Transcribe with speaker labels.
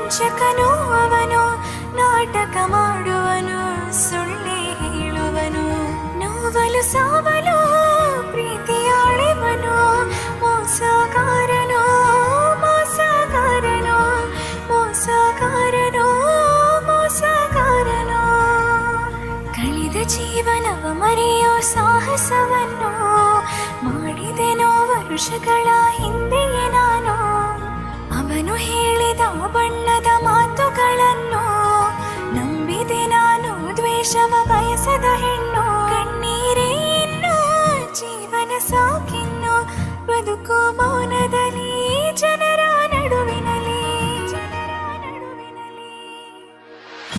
Speaker 1: ವಂಚಕನು ಅವನು, ನಾಟಕ ಮಾಡುವನು, ಸುಳ್ಳೆ ಹೇಳುವನು, ನೋವಲು ಸಾವಲು ಪ್ರೀತಿಯಾಳಿವನು, ಮೋಸಗಾರನು ಮೋಸಗಾರನು ಮೋಸಗಾರನು ಮೋಸಗಾರನು. ಕಳೆದ ಜೀವನವ ಮರೆಯೋ ಸಾಹಸವನ್ನು ಮಾಡಿದೆನೋ ವರುಷಗಳ ಹಿಂದೆಯೇ ನಾನು. ಅವನು ಹೇಳಿದ ಬಣ್ಣದ ಮಾತುಗಳನ್ನು ನಂಬಿದೆ ನಾನು, ದ್ವೇಷವ ಬಯಸದ ಹೆಣ್ಣು. ಕಣ್ಣೀರೇ ಇನ್ನು ಜೀವನ ಸಾಕಿನ್ನು, ಬದುಕು ಮೌನದ